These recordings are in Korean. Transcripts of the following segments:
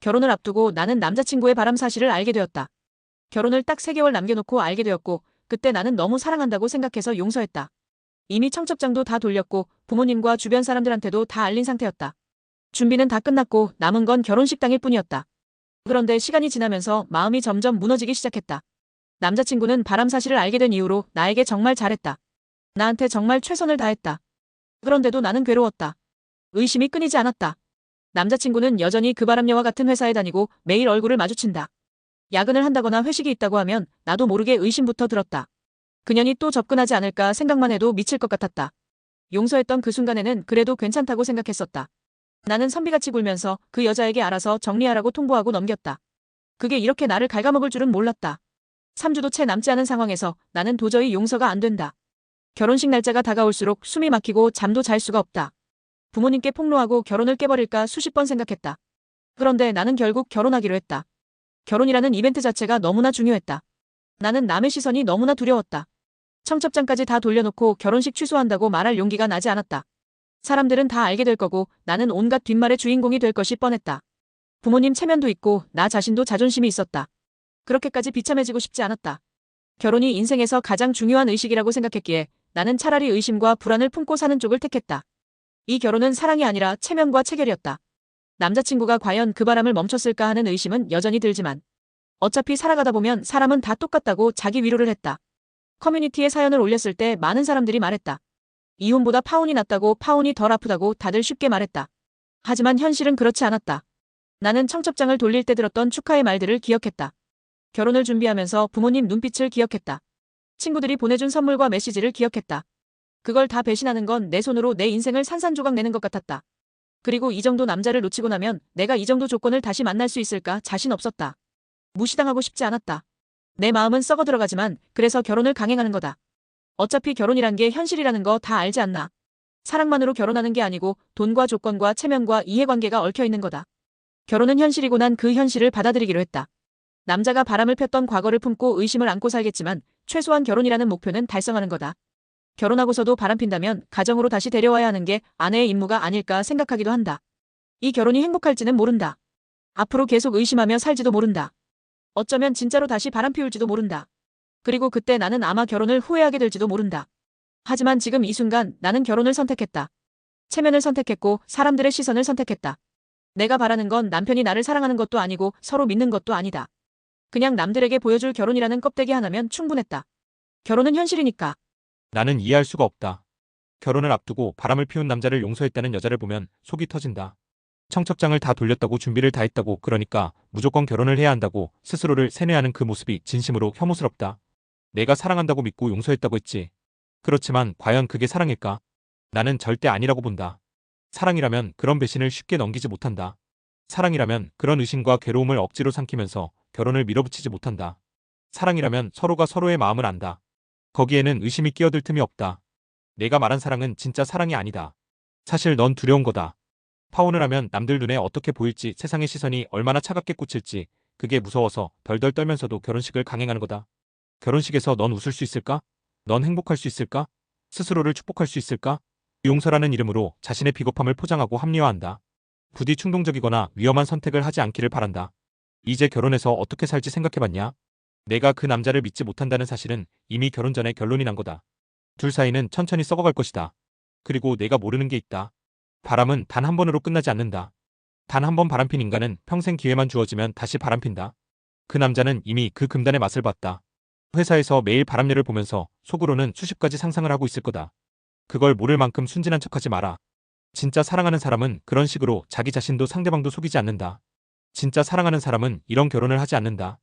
결혼을 앞두고 나는 남자친구의 바람 사실을 알게 되었다. 결혼을 딱 3개월 남겨놓고 알게 되었고 그때 나는 너무 사랑한다고 생각해서 용서했다. 이미 청첩장도 다 돌렸고 부모님과 주변 사람들한테도 다 알린 상태였다. 준비는 다 끝났고 남은 건 결혼식 당일 뿐이었다. 그런데 시간이 지나면서 마음이 점점 무너지기 시작했다. 남자친구는 바람 사실을 알게 된 이후로 나에게 정말 잘했다. 나한테 정말 최선을 다했다. 그런데도 나는 괴로웠다. 의심이 끊이지 않았다. 남자친구는 여전히 그 바람녀와 같은 회사에 다니고 매일 얼굴을 마주친다. 야근을 한다거나 회식이 있다고 하면 나도 모르게 의심부터 들었다. 그년이 또 접근하지 않을까 생각만 해도 미칠 것 같았다. 용서했던 그 순간에는 그래도 괜찮다고 생각했었다. 나는 선비같이 굴면서 그 여자에게 알아서 정리하라고 통보하고 넘겼다. 그게 이렇게 나를 갉아먹을 줄은 몰랐다. 3주도 채 남지 않은 상황에서 나는 도저히 용서가 안 된다. 결혼식 날짜가 다가올수록 숨이 막히고 잠도 잘 수가 없다. 부모님께 폭로하고 결혼을 깨버릴까 수십 번 생각했다. 그런데 나는 결국 결혼하기로 했다. 결혼이라는 이벤트 자체가 너무나 중요했다. 나는 남의 시선이 너무나 두려웠다. 청첩장까지 다 돌려놓고 결혼식 취소한다고 말할 용기가 나지 않았다. 사람들은 다 알게 될 거고 나는 온갖 뒷말의 주인공이 될 것이 뻔했다. 부모님 체면도 있고 나 자신도 자존심이 있었다. 그렇게까지 비참해지고 싶지 않았다. 결혼이 인생에서 가장 중요한 의식이라고 생각했기에 나는 차라리 의심과 불안을 품고 사는 쪽을 택했다. 이 결혼은 사랑이 아니라 체면과 체결이었다. 남자친구가 과연 그 바람을 멈췄을까 하는 의심은 여전히 들지만 어차피 살아가다 보면 사람은 다 똑같다고 자기 위로를 했다. 커뮤니티에 사연을 올렸을 때 많은 사람들이 말했다. 이혼보다 파혼이 낫다고, 파혼이 덜 아프다고 다들 쉽게 말했다. 하지만 현실은 그렇지 않았다. 나는 청첩장을 돌릴 때 들었던 축하의 말들을 기억했다. 결혼을 준비하면서 부모님 눈빛을 기억했다. 친구들이 보내준 선물과 메시지를 기억했다. 그걸 다 배신하는 건 내 손으로 내 인생을 산산조각 내는 것 같았다. 그리고 이 정도 남자를 놓치고 나면 내가 이 정도 조건을 다시 만날 수 있을까 자신 없었다. 무시당하고 싶지 않았다. 내 마음은 썩어 들어가지만 그래서 결혼을 강행하는 거다. 어차피 결혼이란 게 현실이라는 거 다 알지 않나. 사랑만으로 결혼하는 게 아니고 돈과 조건과 체면과 이해관계가 얽혀 있는 거다. 결혼은 현실이고 난 그 현실을 받아들이기로 했다. 남자가 바람을 폈던 과거를 품고 의심을 안고 살겠지만 최소한 결혼이라는 목표는 달성하는 거다. 결혼하고서도 바람핀다면 가정으로 다시 데려와야 하는 게 아내의 임무가 아닐까 생각하기도 한다. 이 결혼이 행복할지는 모른다. 앞으로 계속 의심하며 살지도 모른다. 어쩌면 진짜로 다시 바람피울지도 모른다. 그리고 그때 나는 아마 결혼을 후회하게 될지도 모른다. 하지만 지금 이 순간 나는 결혼을 선택했다. 체면을 선택했고 사람들의 시선을 선택했다. 내가 바라는 건 남편이 나를 사랑하는 것도 아니고 서로 믿는 것도 아니다. 그냥 남들에게 보여줄 결혼이라는 껍데기 하나면 충분했다. 결혼은 현실이니까. 나는 이해할 수가 없다. 결혼을 앞두고 바람을 피운 남자를 용서했다는 여자를 보면 속이 터진다. 청첩장을 다 돌렸다고 준비를 다 했다고 그러니까 무조건 결혼을 해야 한다고 스스로를 세뇌하는 그 모습이 진심으로 혐오스럽다. 내가 사랑한다고 믿고 용서했다고 했지. 그렇지만 과연 그게 사랑일까? 나는 절대 아니라고 본다. 사랑이라면 그런 배신을 쉽게 넘기지 못한다. 사랑이라면 그런 의심과 괴로움을 억지로 삼키면서 결혼을 밀어붙이지 못한다. 사랑이라면 서로가 서로의 마음을 안다. 거기에는 의심이 끼어들 틈이 없다. 내가 말한 사랑은 진짜 사랑이 아니다. 사실 넌 두려운 거다. 파혼을 하면 남들 눈에 어떻게 보일지, 세상의 시선이 얼마나 차갑게 꽂힐지, 그게 무서워서 덜덜 떨면서도 결혼식을 강행하는 거다. 결혼식에서 넌 웃을 수 있을까? 넌 행복할 수 있을까? 스스로를 축복할 수 있을까? 용서라는 이름으로 자신의 비겁함을 포장하고 합리화한다. 부디 충동적이거나 위험한 선택을 하지 않기를 바란다. 이제 결혼해서 어떻게 살지 생각해봤냐? 내가 그 남자를 믿지 못한다는 사실은 이미 결혼 전에 결론이 난 거다. 둘 사이는 천천히 썩어갈 것이다. 그리고 내가 모르는 게 있다. 바람은 단 한 번으로 끝나지 않는다. 단 한 번 바람핀 인간은 평생 기회만 주어지면 다시 바람핀다. 그 남자는 이미 그 금단의 맛을 봤다. 회사에서 매일 바람녀를 보면서 속으로는 수십 가지 상상을 하고 있을 거다. 그걸 모를 만큼 순진한 척하지 마라. 진짜 사랑하는 사람은 그런 식으로 자기 자신도 상대방도 속이지 않는다. 진짜 사랑하는 사람은 이런 결혼을 하지 않는다.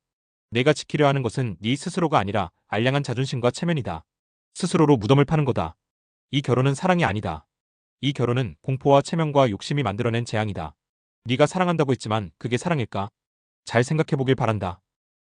내가 지키려 하는 것은 네 스스로가 아니라 알량한 자존심과 체면이다. 스스로로 무덤을 파는 거다. 이 결혼은 사랑이 아니다. 이 결혼은 공포와 체면과 욕심이 만들어낸 재앙이다. 네가 사랑한다고 했지만 그게 사랑일까? 잘 생각해보길 바란다.